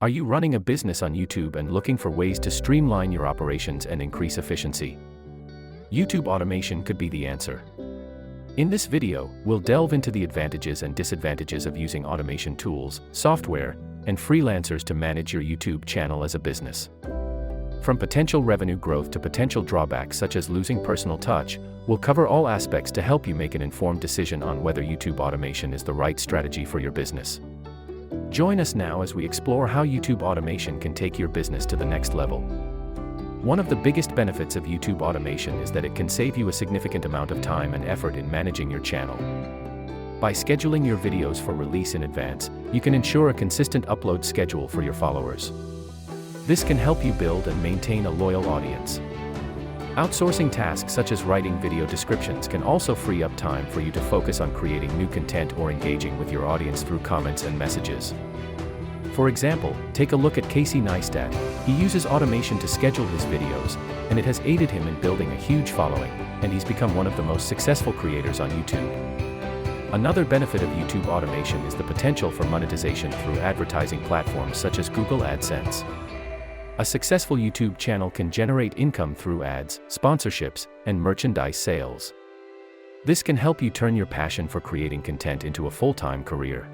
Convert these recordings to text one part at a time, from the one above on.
Are you running a business on YouTube and looking for ways to streamline your operations and increase efficiency? YouTube automation could be the answer. In this video, we'll delve into the advantages and disadvantages of using automation tools, software, and freelancers to manage your YouTube channel as a business. From potential revenue growth to potential drawbacks such as losing personal touch, we'll cover all aspects to help you make an informed decision on whether YouTube automation is the right strategy for your business. Join us now as we explore how YouTube automation can take your business to the next level. One of the biggest benefits of YouTube automation is that it can save you a significant amount of time and effort in managing your channel. By scheduling your videos for release in advance, you can ensure a consistent upload schedule for your followers. This can help you build and maintain a loyal audience. Outsourcing tasks such as writing video descriptions can also free up time for you to focus on creating new content or engaging with your audience through comments and messages. For example, take a look at Casey Neistat. He uses automation to schedule his videos, and it has aided him in building a huge following, and he's become one of the most successful creators on YouTube. Another benefit of YouTube automation is the potential for monetization through advertising platforms such as Google AdSense. A successful YouTube channel can generate income through ads, sponsorships, and merchandise sales. This can help you turn your passion for creating content into a full-time career.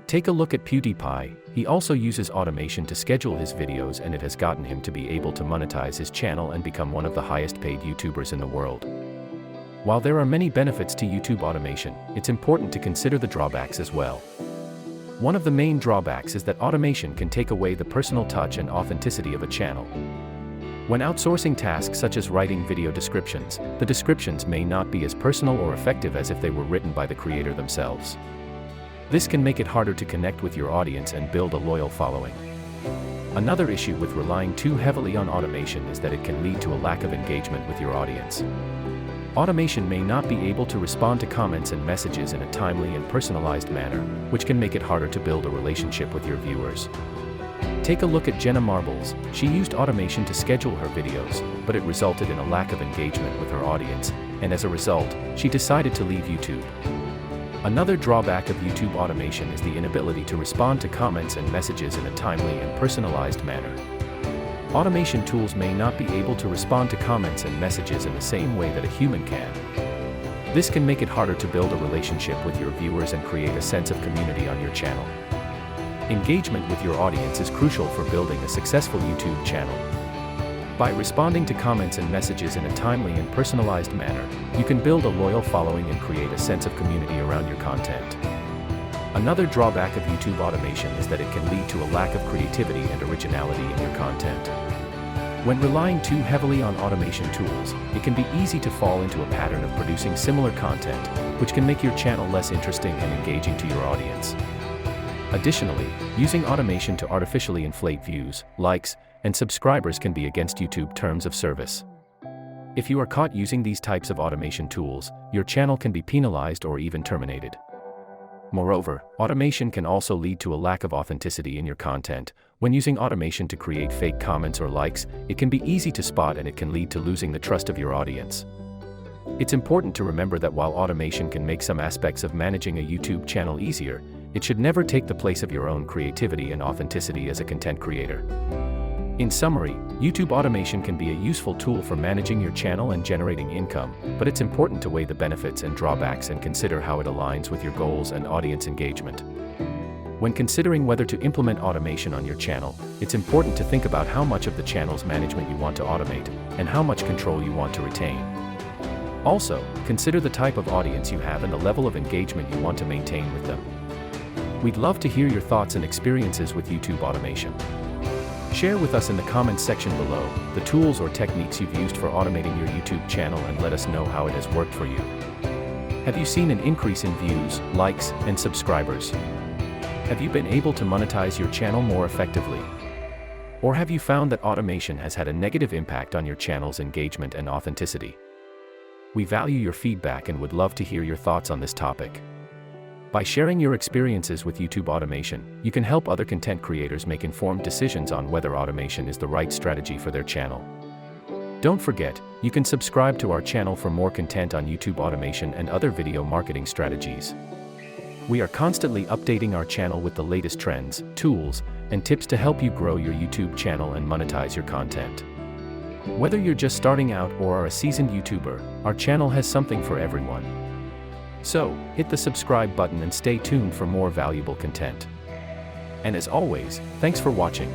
Take a look at PewDiePie. He also uses automation to schedule his videos, and it has gotten him to be able to monetize his channel and become one of the highest paid YouTubers in the world. While there are many benefits to YouTube automation, it's important to consider the drawbacks as well. One of the main drawbacks is that automation can take away the personal touch and authenticity of a channel. When outsourcing tasks such as writing video descriptions, the descriptions may not be as personal or effective as if they were written by the creator themselves. This can make it harder to connect with your audience and build a loyal following. Another issue with relying too heavily on automation is that it can lead to a lack of engagement with your audience. Automation may not be able to respond to comments and messages in a timely and personalized manner, which can make it harder to build a relationship with your viewers. Take a look at Jenna Marbles. She used automation to schedule her videos, but it resulted in a lack of engagement with her audience, and as a result, she decided to leave YouTube. Another drawback of YouTube automation is the inability to respond to comments and messages in a timely and personalized manner. Automation tools may not be able to respond to comments and messages in the same way that a human can. This can make it harder to build a relationship with your viewers and create a sense of community on your channel. Engagement with your audience is crucial for building a successful YouTube channel. By responding to comments and messages in a timely and personalized manner, you can build a loyal following and create a sense of community around your content. Another drawback of YouTube automation is that it can lead to a lack of creativity and originality in your content. When relying too heavily on automation tools, it can be easy to fall into a pattern of producing similar content, which can make your channel less interesting and engaging to your audience. Additionally, using automation to artificially inflate views, likes, and subscribers can be against YouTube terms of service. If you are caught using these types of automation tools, your channel can be penalized or even terminated. Moreover, automation can also lead to a lack of authenticity in your content. When using automation to create fake comments or likes, it can be easy to spot, and it can lead to losing the trust of your audience. It's important to remember that while automation can make some aspects of managing a YouTube channel easier, it should never take the place of your own creativity and authenticity as a content creator. In summary, YouTube automation can be a useful tool for managing your channel and generating income, but it's important to weigh the benefits and drawbacks and consider how it aligns with your goals and audience engagement. When considering whether to implement automation on your channel, it's important to think about how much of the channel's management you want to automate, and how much control you want to retain. Also, consider the type of audience you have and the level of engagement you want to maintain with them. We'd love to hear your thoughts and experiences with YouTube automation. Share with us in the comments section below the tools or techniques you've used for automating your YouTube channel, and let us know how it has worked for you. Have you seen an increase in views, likes, and subscribers? Have you been able to monetize your channel more effectively? Or have you found that automation has had a negative impact on your channel's engagement and authenticity? We value your feedback and would love to hear your thoughts on this topic. By sharing your experiences with YouTube automation, you can help other content creators make informed decisions on whether automation is the right strategy for their channel. Don't forget, you can subscribe to our channel for more content on YouTube automation and other video marketing strategies. We are constantly updating our channel with the latest trends, tools, and tips to help you grow your YouTube channel and monetize your content. Whether you're just starting out or are a seasoned YouTuber, our channel has something for everyone. So, hit the subscribe button and stay tuned for more valuable content. And as always, thanks for watching.